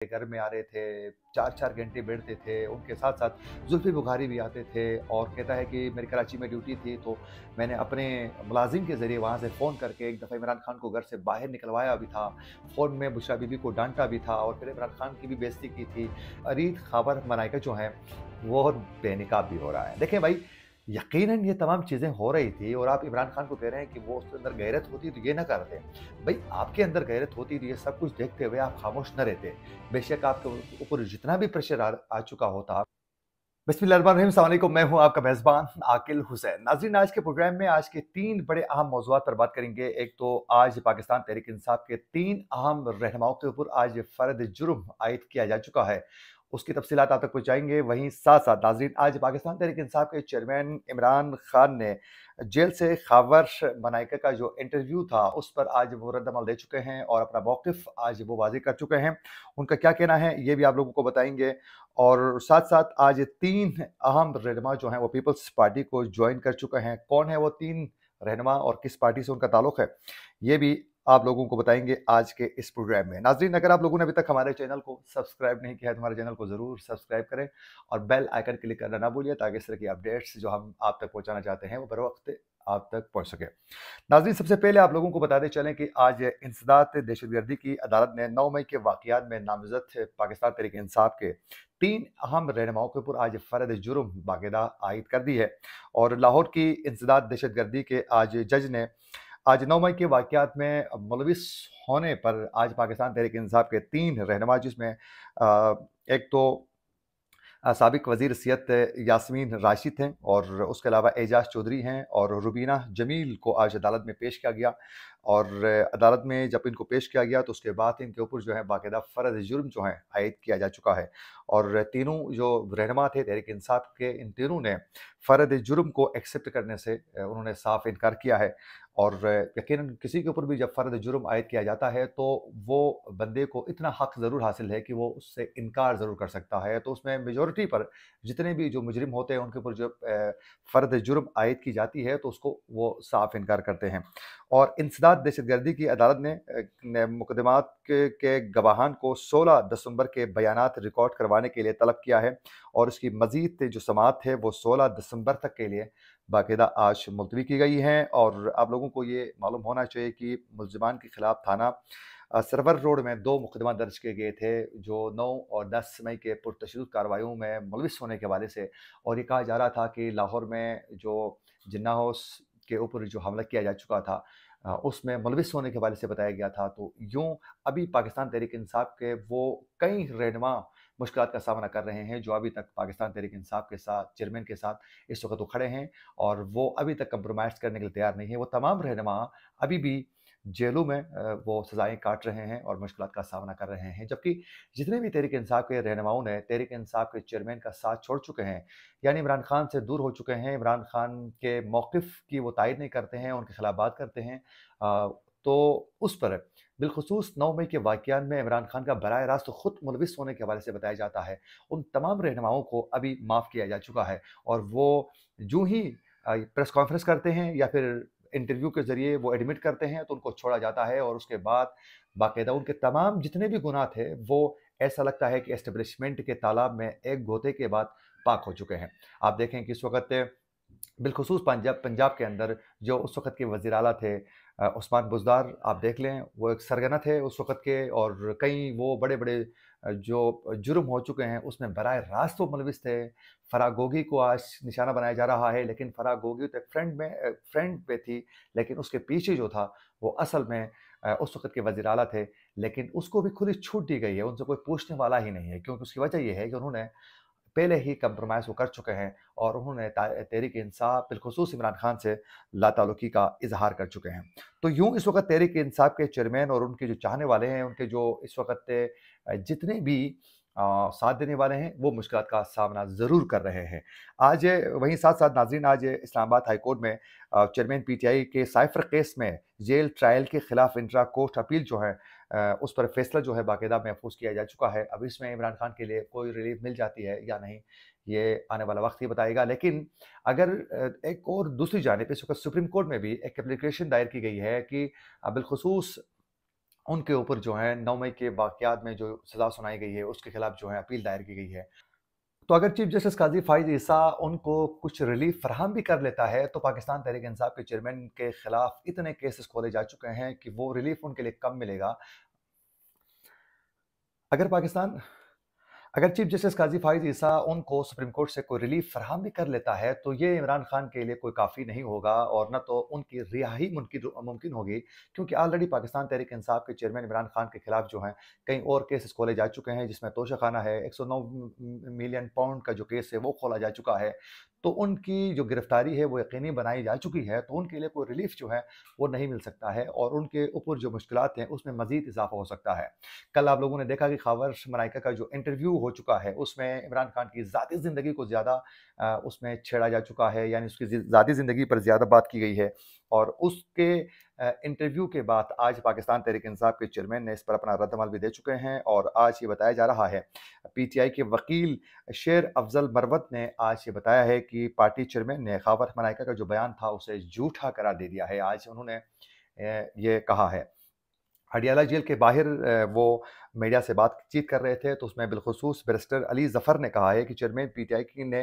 घर में आ रहे थे, 4-4 घंटे बैठते थे, उनके साथ-साथ जुल्फ़ी बुखारी भी आते थे और कहता है कि मेरी कराची में ड्यूटी थी, तो मैंने अपने मुलाज़िम के ज़रिए वहाँ से फ़ोन करके एक दफ़ा इमरान खान को घर से बाहर निकलवाया भी था। फ़ोन में बुशरा बीबी को डाँटा भी था और फिर इमरान खान की भी बेइज़्ज़ती की थी। अरीद ख़ाबर मलाइका जो हैं, वो बेनकाब भी हो रहा है। देखें भाई, यकीनन ये तमाम चीज़ें हो रही थी और आप इमरान खान को कह रहे हैं कि वो उसके अंदर गैरत होती तो ये ना करते। भई आपके अंदर गैरत होती तो ये सब कुछ देखते हुए आप खामोश न रहते। बेशक आपके ऊपर जितना भी प्रेशर आ चुका होता। बिस्मिल्लाहिर्रहमानिर्रहीम, अस्सलाम वालेकुम, मैं हूँ आपका मेज़बान आकिल हुसैन। नाज़रीन, आज के प्रोग्राम में आज के 3 बड़े अहम मौज़ूआत पर बात करेंगे। एक तो आज पाकिस्तान तहरीक-ए-इंसाफ के 3 अहम रहनुमाओं के ऊपर आज फ़र्द जुर्म आयद किया जा चुका है। उसकी तफ़सीलात आप तक पहुँचाएँगे। वहीं साथ-साथ नाज़रीन, आज पाकिस्तान तहरीक-ए-इंसाफ के चेयरमैन इमरान खान ने जेल से ख़ावर मलाइका का जो इंटरव्यू था, उस पर आज वो रद्द-अमल दे चुके हैं और अपना मौक़िफ़ आज वो वाज़ेह कर चुके हैं। उनका क्या कहना है, ये भी आप लोगों को बताएँगे। और साथ-साथ आज 3 अहम रहनुमा जो हैं वो पीपल्स पार्टी को जॉइन कर चुके हैं। कौन है वो 3 रहनुमा और किस पार्टी से उनका ताल्लुक़ है, ये भी आप लोगों को बताएँगे आज के इस प्रोग्राम में। नाज़रीन, अगर आप लोगों ने अभी तक हमारे चैनल को सब्सक्राइब नहीं किया है तो हमारे चैनल को ज़रूर सब्सक्राइब करें और बेल आइकन क्लिक करना ना भूलिए, ताकि इस तरह की अपडेट्स जो हम आप तक पहुँचाना चाहते हैं वो बर वक़्त आप तक पहुँच सके। नाज़रीन, सबसे पहले आप लोगों को बताते चलें कि आज इंसदाद दहशतगर्दी की अदालत ने 9 मई के वाक़यात में नामज़द पाकिस्तान तहरीक-ए-इंसाफ के 3 अहम रहनुमाओं के ऊपर आज फ़र्द जुर्म बाकायदा आयद कर दी है। और लाहौर की इंसदाद दहशतगर्दी के आज जज ने आज 9 मई के वाक़यात में मुलविस होने पर आज पाकिस्तान तहरीक-ए-इंसाफ के 3 रहनुमा, जिसमें एक तो साबिक वज़ीर सियत यास्मीन राशिद हैं और उसके अलावा एजाज चौधरी हैं और रुबीना जमील को आज अदालत में पेश किया गया। और अदालत में जब इनको पेश किया गया तो उसके बाद इनके ऊपर जो है बाकायदा फ़र्द जुर्म जो है आयद किया जा चुका है। और तीनों जो रहनुमा थे तहरीक इंसाफ के, इन तीनों ने फ़र्द जुर्म को एक्सेप्ट करने से उन्होंने साफ इनकार किया है। और यकीनन किसी के ऊपर भी जब फ़र्द जुर्म आयद किया जाता है तो वो बंदे को इतना हक़ ज़रूर हासिल है कि वो उससे इनकार ज़रूर कर सकता है। तो उसमें मेजॉरिटी पर जितने भी जो मुजरिम होते हैं उनके ऊपर जो फ़र्द जुर्म आयद की जाती है तो उसको वो साफ इनकार करते हैं। और इंसदाद दहशतगर्दी की अदालत ने मुकदमात के गवाहान को 16 दिसंबर के बयानात रिकॉर्ड करवाने के लिए तलब किया है और इसकी मज़ीद जो समाअत है वो 16 दिसंबर तक के लिए बाकायदा आज मुलतवी की गई हैं। और आप लोगों को ये मालूम होना चाहिए कि मुल्ज़िमान के खिलाफ थाना सरवर रोड में 2 मुकदमा दर्ज किए गए थे, जो 9 और 10 मई के पुरतशद्दुद कार्रवाइयों में मुलविस होने के हवाले से। और ये कहा जा रहा था कि लाहौर में जो जिन्ना हाउस के ऊपर जो हमला किया जा चुका था, उसमें मुलविस होने के हवाले से बताया गया था। तो यूँ अभी पाकिस्तान तहरीक इंसाफ के वो कई रहनुमा मुश्किलात का सामना कर रहे हैं, जो अभी तक पाकिस्तान तहरीक इंसाफ के साथ, चेयरमैन के साथ इस वक़्त वो खड़े हैं और वो अभी तक कंप्रोमाइज़ करने के लिए तैयार नहीं है। वो तमाम रहनुमा अभी भी जेलों में वो सज़ाएँ काट रहे हैं और मुश्किलात का सामना कर रहे हैं। जबकि जितने भी तहरीक इंसाफ के रहनुमाओं ने तहरीक इंसाफ के चेयरमैन का साथ छोड़ चुके हैं, यानी इमरान खान से दूर हो चुके हैं, इमरान खान के मौक़िफ़ की वो तायद नहीं करते हैं, उनके खिलाफ बात करते हैं, तो उस पर बिलख़ुसूस 9 मई के वाक़यात में इमरान खान का बराह रास्त खुद मुलविस होने के हवाले से बताया जाता है। उन तमाम रहनुमाओं को अभी माफ़ किया जा चुका है और वो यूँ ही प्रेस कॉन्फ्रेंस करते हैं या फिर इंटरव्यू के ज़रिए वो एडमिट करते हैं तो उनको छोड़ा जाता है और उसके बाद बाकायदा उनके तमाम जितने भी गुनाह थे वो ऐसा लगता है कि एस्टेब्लिशमेंट के तालाब में एक गोते के बाद पाक हो चुके हैं। आप देखें कि इस वक़्त बिलख़ुसूस पंजाब के अंदर जो उस वक़्त के वज़ीर आला थे, उस्मान बुज़दार, आप देख लें, वो एक सरगना थे उस वक़्त के और कई वो बड़े-बड़े जो जुर्म हो चुके हैं उसमें बराह रास्त वो मुलविस थे। फराह गोगी को आज निशाना बनाया जा रहा है, लेकिन फराह गोगी तो एक फ्रंट पे थी, लेकिन उसके पीछे जो था वो असल में उस वक़्त के वज़ीर आला थे, लेकिन उसको भी खुली छूट दी गई है, उनसे कोई पूछने वाला ही नहीं है। क्योंकि उसकी वजह ये है कि उन्होंने पहले ही कंप्रोमाइज़ वो कर चुके हैं और उन्होंने तहरीक इंसाफ बिलख़ुसूस इमरान खान से लाताल्लुकी का इज़हार कर चुके हैं। तो यूँ इस वक़्त तहरीक इंसाफ के चेयरमैन और उनके जो चाहने वाले हैं, उनके जो इस वक़्त जितने भी साथ देने वाले हैं, वो मुश्किलात का सामना ज़रूर कर रहे हैं। आज वहीं साथ-साथ नाज़रीन, आज इस्लामाबाद हाई कोर्ट में चेयरमैन पीटीआई के साइफ़र केस में जेल ट्रायल के खिलाफ इंट्रा कोर्ट अपील जो है उस पर फैसला जो है बाकायदा महफूज़ किया जा चुका है। अब इसमें इमरान खान के लिए कोई रिलीफ़ मिल जाती है या नहीं, ये आने वाला वक़्त ही बताएगा। लेकिन अगर एक और दूसरी जानिब इस वक़्त सुप्रीम कोर्ट में भी एक एप्लीकेशन दायर की गई है कि बिलख़ुसूस उनके ऊपर जो है 9 मई के वाक़यात में जो सज़ा सुनाई गई है, उसके खिलाफ जो है अपील दायर की गई है। तो अगर चीफ जस्टिस काज़ी फ़ाइज़ ईसा उनको कुछ रिलीफ़ फ़राहम भी कर लेता है, तो पाकिस्तान तहरीक-ए-इंसाफ़ के चेयरमैन के खिलाफ इतने केसेस खोले जा चुके हैं कि वो रिलीफ़ उनके लिए कब मिलेगा? अगर पाकिस्तान अगर चीफ जस्टिस काज़ी फ़ाइज़ ईसा उनको सुप्रीम कोर्ट से कोई रिलीफ़ फ़राहम भी कर लेता है, तो ये इमरान खान के लिए कोई काफ़ी नहीं होगा और ना तो उनकी रिहाई मुमकिन होगी, क्योंकि ऑलरेडी पाकिस्तान तहरीक-ए-इंसाफ़ के चेयरमैन इमरान खान के खिलाफ जो हैं, कई और केसेस खोले जा चुके हैं, जिसमें तोशाखाना है, 109 मिलियन पाउंड का जो केस है, वो खोला जा चुका है। तो उनकी जो गिरफ्तारी है, वो यकीनी बनाई जा चुकी है, तो उनके लिए कोई रिलीफ़ जो है, वो नहीं मिल सकता है और उनके ऊपर जो मुश्किलात हैं, उसमें मज़ीद इज़ाफ़ा हो सकता है। कल आप लोगों ने देखा कि ख़ावर मलाइका का जो इंटरव्यू हो चुका है, उसमें इमरान खान की ज़ाती ज़िंदगी को ज़्यादा उसमें छेड़ा जा चुका है, यानी उसकी ज़ाती ज़िंदगी पर ज़्यादा बात की गई है और उसके इंटरव्यू के बाद आज पाकिस्तान तहरीक-ए-इंसाफ़ के चेयरमैन ने इस पर अपना रद्द-अमल भी दे चुके हैं और आज ये बताया जा रहा है, पीटीआई के वकील शेर अफ़ज़ल मरवत ने आज ये बताया है कि पार्टी चेयरमैन ने ख़ावर मलाइका का जो बयान था, उसे झूठा करार दे दिया है। आज उन्होंने ये कहा है। हडियाला जेल के बाहर वो मीडिया से बातचीत कर रहे थे, तो उसमें बिलख़ुसूस बैरिस्टर अली ज़फ़र ने कहा है कि चेयरमैन पीटीआई की ने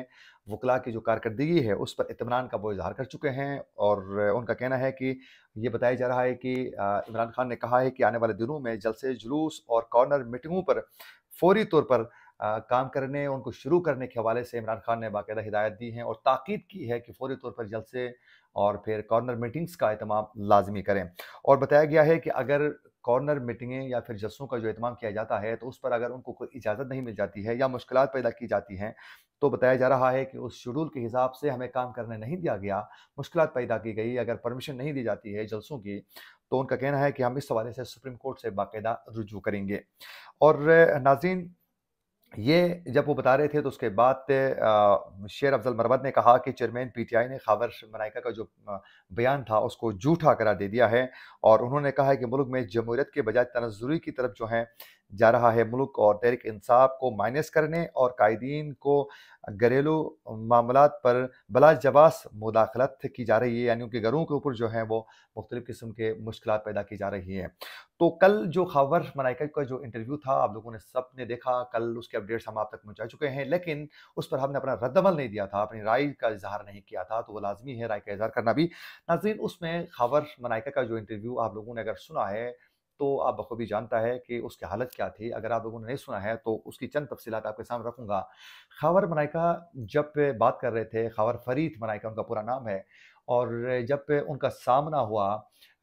वकला की जो कारकर्दगी है, उस पर इत्मीनान का वो इज़हार कर चुके हैं और उनका कहना है कि ये बताया जा रहा है कि इमरान खान ने कहा है कि आने वाले दिनों में जलसे, जुलूस और कॉर्नर मीटिंगों पर फ़ौरी तौर पर काम करने, उनको शुरू करने के हवाले से इमरान खान ने बाकायदा हिदायत दी हैं और ताकीद की है कि फ़ौरी तौर पर जलसे और फिर कॉर्नर मीटिंग्स का एहतमाम लाज़मी करें और बताया गया है कि अगर कॉर्नर मीटिंगें या फिर जलसों का जो एहतमाम किया जाता है, तो उस पर अगर उनको कोई इजाज़त नहीं मिल जाती है या मुश्किलात पैदा की जाती हैं, तो बताया जा रहा है कि उस शेड्यूल के हिसाब से हमें काम करने नहीं दिया गया, मुश्किलात पैदा की गई, अगर परमिशन नहीं दी जाती है जलसों की, तो उनका कहना है कि हम इस हवाले से सुप्रीम कोर्ट से बाकायदा रुजू करेंगे। और नाज़रीन, ये जब वो बता रहे थे तो उसके बाद शेर अफ़ज़ल मरवत ने कहा कि चेयरमैन पीटीआई ने ख़ावर मलाइका का जो बयान था उसको झूठा करार दे दिया है और उन्होंने कहा है कि मुल्क में जमहूरियत के बजाय तनज़्ज़ुरी की तरफ जो है जा रहा है मुल्क और तहरीक इंसाफ को माइनस करने और कायदीन को घरेलू मामलात पर बलाजवास मुदाखलत की जा रही है, यानी उनके घरों के ऊपर जो है वो मुख्तलिफ़ किस्म के मुश्किलात पैदा की जा रही हैं। तो कल जो ख़ावर मलाइका का जो इंटरव्यू था, आप लोगों ने सबने देखा, कल उसके अपडेट्स हम आप तक पहुँचा चुके हैं, लेकिन उस पर हमने अपना रद्द-अमल नहीं दिया था, अपनी राय का इज़हार नहीं किया था, तो वो लाज़मी है राय का इज़हार करना भी। नाज़रीन, उसमें ख़ावर मलाइका का जो इंटरव्यू आप लोगों ने अगर सुना है, तो आप बखूबी जानता है कि उसकी हालत क्या थी। अगर आप लोगों ने नहीं सुना है, तो उसकी चंद तफ़सीलात आपके सामने रखूँगा। ख़ावर मलाइका जब बात कर रहे थे, ख़ावर फ़रीद मलाइका उनका पूरा नाम है और जब उनका सामना हुआ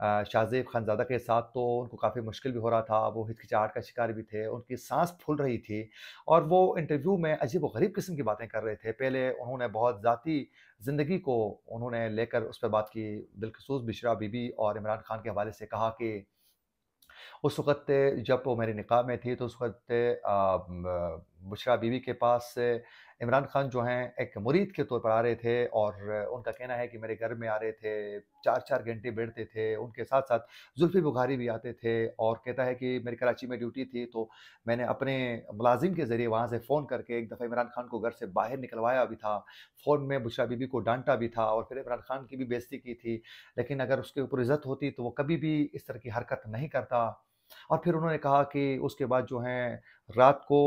शाहज़ेब खानज़ादा के साथ, तो उनको काफ़ी मुश्किल भी हो रहा था, वो हिचकिचाहट का शिकार भी थे, उनकी साँस फूल रही थी और वो इंटरव्यू में अजीब-व-गरीब किस्म की बातें कर रहे थे। पहले उन्होंने बहुत ज़ाती ज़िंदगी को उन्होंने लेकर उस पर बात की, बिलख़ुसूस बिशरा बीबी और इमरान खान के हवाले से कहा कि उस वक़्त जब वो मेरे निकाह में थी, तो उस वक़्त बुशरा बीवी के पास इमरान खान जो हैं एक मुरीद के तौर पर आ रहे थे और उनका कहना है कि मेरे घर में आ रहे थे, 4-4 घंटे बैठते थे। उनके साथ-साथ जुल्फ़ी बुखारी भी आते थे और कहता है कि मेरी कराची में ड्यूटी थी, तो मैंने अपने मुलाज़िम के ज़रिए वहाँ से फ़ोन करके एक दफ़ा इमरान खान को घर से बाहर निकलवाया भी था। फ़ोन में बुशरा बीबी को डाँटा भी था और फिर इमरान खान की भी बेइज़्ज़ती की थी। लेकिन अगर उसके ऊपर इज़्ज़त होती, तो वो कभी भी इस तरह की हरकत नहीं करता। और फिर उन्होंने कहा कि उसके बाद जो हैं रात को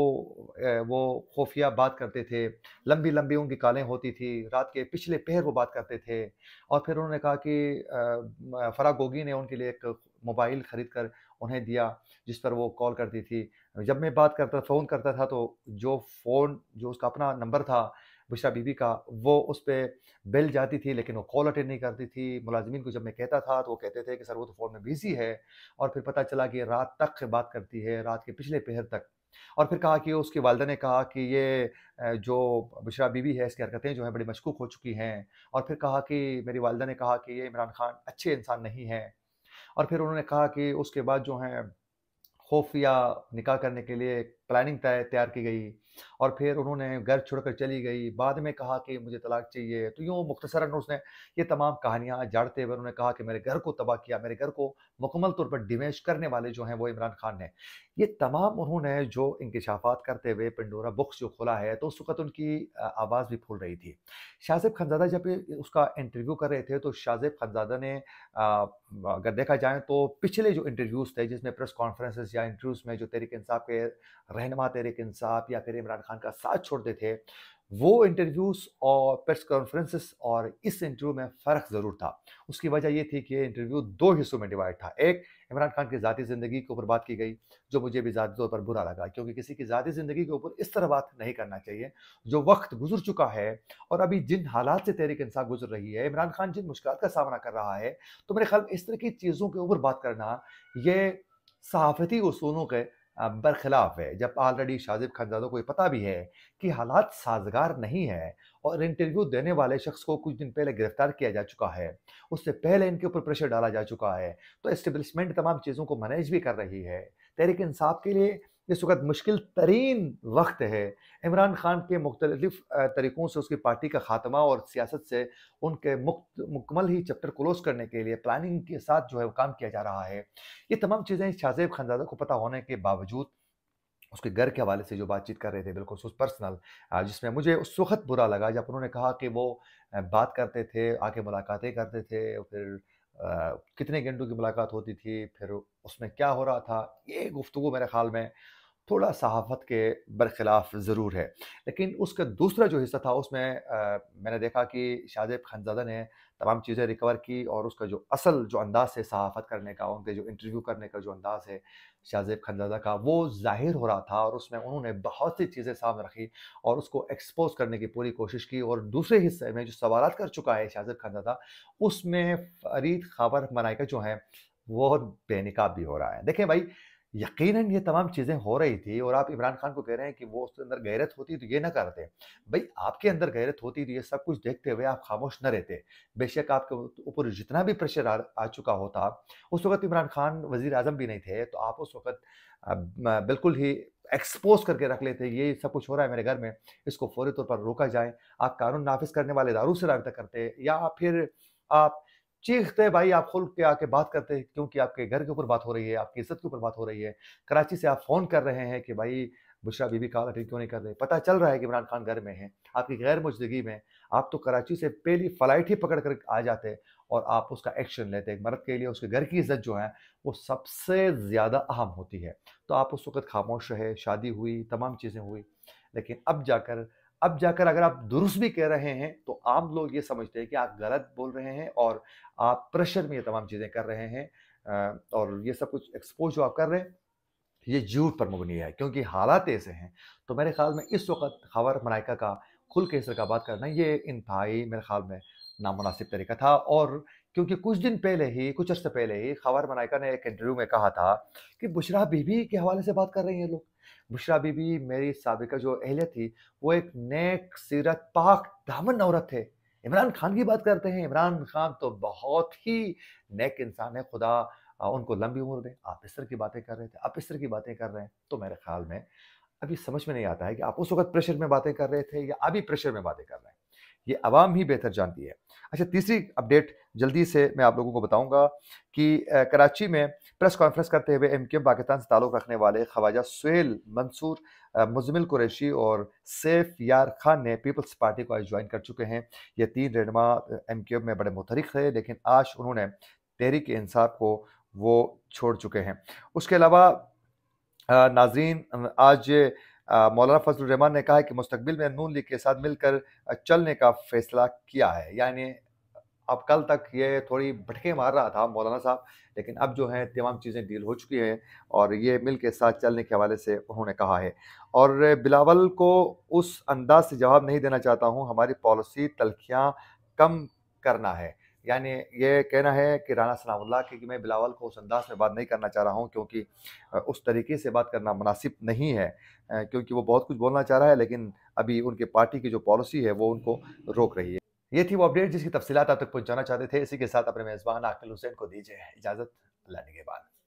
वो खुफ़िया बात करते थे, लंबी-लंबी उनकी कॉलें होती थी, रात के पिछले पहर वो बात करते थे और फिर उन्होंने कहा कि फ़राह गोगी ने उनके लिए एक मोबाइल खरीद कर उन्हें दिया, जिस पर वो कॉल करती थी। जब मैं बात करता फ़ोन करता था तो जो उसका अपना नंबर था बुशरा बीबी का, वो उस पे बेल जाती थी, लेकिन वो कॉल अटेंड नहीं करती थी। मुलाज़िमीन को जब मैं कहता था, तो वो कहते थे कि सर वो तो फ़ोन में बिज़ी है और फिर पता चला कि रात तक बात करती है, रात के पिछले पहर तक। और फिर कहा कि उसकी वालिदा ने कहा कि ये जो बुशरा बीवी है, इसकी हरकतें जो हैं बड़ी मशकूक हो चुकी हैं और फिर कहा कि मेरी वालिदा ने कहा कि ये इमरान खान अच्छे इंसान नहीं हैं और फिर उन्होंने कहा कि उसके बाद जो हैं खुफ़िया निकाह करने के लिए प्लानिंग तैयार की गई और फिर उन्होंने घर छोड़कर चली गई। बाद में कहा कि मुझे तलाक चाहिए। तो यूँ मुख्तसरन उसने ये तमाम कहानियाँ झाड़ते हुए उन्होंने कहा कि मेरे घर को तबाह किया, मेरे घर को मुकम्मल तौर पर डैमेज करने वाले जो हैं वो इमरान खान हैं। ये तमाम उन्होंने जो इंकशाफ़ात करते हुए पेंडोरा बॉक्स जो खोला है, तो उस वक़्त उनकी आवाज़ भी फूल रही थी। शाहज़ेब खानज़ादा जब ये उसका इंटरव्यू कर रहे थे, तो शाहज़ेब खानज़ादा ने अगर देखा जाए तो पिछले जो इंटरव्यूज़ थे जिसमें प्रेस कॉन्फ्रेंसेस या इंटरव्यूज़ में जो तहरीक इंसाफ के रहनुमा तहरीक इंसाफ या फिर इमरान खान का साथ छोड़ते थे, वो इंटरव्यूज़ और प्रेस कॉन्फ्रेंसेस और इस इंटरव्यू में फ़र्क ज़रूर था। उसकी वजह ये थी कि ये इंटरव्यू 2 हिस्सों में डिवाइड था। एक इमरान खान की ज़ाती ज़िंदगी के ऊपर बात की गई, जो मुझे भी ज़ाती तौर पर बुरा लगा क्योंकि किसी की ज़ाती ज़िंदगी के ऊपर इस तरह बात नहीं करना चाहिए। जो वक़्त गुज़र चुका है और अभी जिन हालात से तहरीक इंसाफ गुज़र रही है, इमरान खान जिन मुश्किलात का सामना कर रहा है, तो मेरे ख़्याल में इस तरह की चीज़ों के ऊपर बात करना, ये सहाफ़ती उसूलों के बरख़िलाफ़ है। जब ऑलरेडी शाहज़ेब खानज़ादा को ये पता भी है कि हालात साज़गार नहीं है और इंटरव्यू देने वाले शख़्स को कुछ दिन पहले गिरफ़्तार किया जा चुका है, उससे पहले इनके ऊपर प्रेशर डाला जा चुका है, तो एस्टेब्लिशमेंट तमाम चीज़ों को मैनेज भी कर रही है। तहरीक इंसाफ के लिए इस वक़्त मुश्किल तरीन वक़्त है। इमरान खान के मुख्तलिफ़ तरीक़ों से उसकी पार्टी का ख़ात्मा और सियासत से उनके मुकम्मल ही चैप्टर क्लोज़ करने के लिए प्लानिंग के साथ जो है वो काम किया जा रहा है। ये तमाम चीज़ें शाहज़ेब खानज़ादा को पता होने के बावजूद उसके घर के हवाले से जो बातचीत कर रहे थे बिल्कुल पर्सनल, जिसमें मुझे उस वक़्त बुरा लगा जब उन्होंने कहा कि वो बात करते थे, आके मुलाकातें करते थे, फिर कितने घंटों की मुलाकात होती थी, फिर उसमें क्या हो रहा था, ये गुफ्तगू मेरे ख़्याल में थोड़ा सहाफ़त के बरख़िलाफ़ ज़रूर है। लेकिन उसका दूसरा जो हिस्सा था उसमें मैंने देखा कि शाहज़ेब खानज़ादा ने तमाम चीज़ें रिकवर की और उसका जो असल जो अंदाज़ है सहाफ़त करने का, उनके जो इंटरव्यू करने का जो अंदाज़ है शाहज़ेब खानज़ादा का, वो ज़ाहिर हो रहा था और उसमें उन्होंने बहुत सी चीज़ें सामने रखी और उसको एक्सपोज़ करने की पूरी कोशिश की और दूसरे हिस्से में जो सवालात कर चुका है शाहज़ेब खानज़ादा, उसमें फ़रीद ख़ावर मलाइका जो हैं, वो बेनकाब भी हो रहा है। देखिए भाई, यकीनन ये तमाम चीज़ें हो रही थी और आप इमरान खान को कह रहे हैं कि वो उसके अंदर गैरत होती तो ये ना करते। भई आपके अंदर गैरत होती तो ये सब कुछ देखते हुए आप खामोश ना रहते। बेशक आपके ऊपर जितना भी प्रेशर आ चुका होता, उस वक़्त इमरान खान वज़ीर-ए-आज़म भी नहीं थे, तो आप उस वक़्त बिल्कुल ही एक्सपोज़ करके रख लेते, ये सब कुछ हो रहा है मेरे घर में, इसको फ़ौरी तौर पर रोका जाए। आप कानून नाफ़िज़ करने वाले इदारों से राब्ता करते या फिर आप चीखते भाई, आप खुल के आके बात करते क्योंकि आपके घर के ऊपर बात हो रही है, आपकी इज़्ज़त के ऊपर बात हो रही है। कराची से आप फ़ोन कर रहे हैं कि भाई बुशरा बीबी कॉल अटेंड क्यों नहीं कर रहे? पता चल रहा है कि इमरान खान घर में हैं, आपकी गैर मौजूदगी में। आप तो कराची से पहली फ्लाइट ही पकड़ कर आ जाते और आप उसका एक्शन लेते। एक मर्द के लिए उसके घर की इज़्ज़त जो है, वो सबसे ज़्यादा अहम होती है। तो आप उस वक़्त खामोश रहे, शादी हुई, तमाम चीज़ें हुई। लेकिन अब जाकर अगर आप दुरुस्त भी कह रहे हैं, तो आम लोग ये समझते हैं कि आप गलत बोल रहे हैं और आप प्रेशर में ये तमाम चीज़ें कर रहे हैं और ये सब कुछ एक्सपोज़ जो आप कर रहे हैं, ये झूठ पर मबनी है क्योंकि हालात ऐसे हैं। तो मेरे ख़्याल में इस वक़्त ख़बर मलाइका का खुल के इस तरह का बात करना ये इंतहाई मेरे ख़्याल में नामुनासिब तरीका था और क्योंकि कुछ अर्से पहले ही ख़बर मलाइका ने एक इंटरव्यू में कहा था कि बुशरा बीबी के हवाले से बात कर रहे हैं ये लोग। बुशरा बीबी मेरी साबिक़ा जो अहलिया थी, वो एक नेक सीरत पाक दामन औरत थे। इमरान खान की बात करते हैं, इमरान खान तो बहुत ही नेक इंसान है, खुदा उनको लंबी उम्र दे। आप इस तरह की बातें कर रहे थे, आप इस तरह की बातें कर रहे हैं, तो मेरे ख़्याल में अभी समझ में नहीं आता है कि आप उस वक़्त प्रेशर में बातें कर रहे थे या अभी प्रेशर में बातें कर रहे हैं। ये अवाम ही बेहतर जानती है। अच्छा, तीसरी अपडेट जल्दी से मैं आप लोगों को बताऊँगा कि कराची में प्रेस कॉन्फ्रेंस करते हुए एमक्यूएम पाकिस्तान से ताल्लुक़ रखने वाले ख्वाजा सुहेल मंसूर, मुज़म्मिल कुरैशी और सैफ यार खान ने पीपल्स पार्टी को आज जॉइन कर चुके हैं। ये 3 रहनुमा एमक्यूएम में बड़े मुतहरिक थे, लेकिन आज उन्होंने तहरीक इंसाफ को वो छोड़ चुके हैं। उसके अलावा नाज़रीन, आज मौलाना फज़लुर रहमान ने कहा है कि मुस्तक़बिल में नून लीग के साथ मिलकर चलने का फ़ैसला किया है। यानी अब कल तक ये थोड़ी भटके मार रहा था मौलाना साहब, लेकिन अब जो है तमाम चीज़ें डील हो चुकी हैं और ये मिल के साथ चलने के हवाले से उन्होंने कहा है। और बिलावल को उस अंदाज़ से जवाब नहीं देना चाहता हूँ, हमारी पॉलिसी तल्ख़ियाँ कम करना है। यानी ये कहना है कि राना सनाउल्लाह कि मैं बिलावल को उस अंदाज़ में बात नहीं करना चाह रहा हूँ क्योंकि उस तरीके से बात करना मुनासिब नहीं है, क्योंकि वो बहुत कुछ बोलना चाह रहा है लेकिन अभी उनकी पार्टी की जो पॉलिसी है वो उनको रोक रही है। ये थी वो अपडेट जिसकी तफ़सीलात आप तक पहुँचाना चाहते थे। इसी के साथ अपने मेज़बान आकिल हुसैन को दीजिए इजाज़त। अल्लाह निगहबान।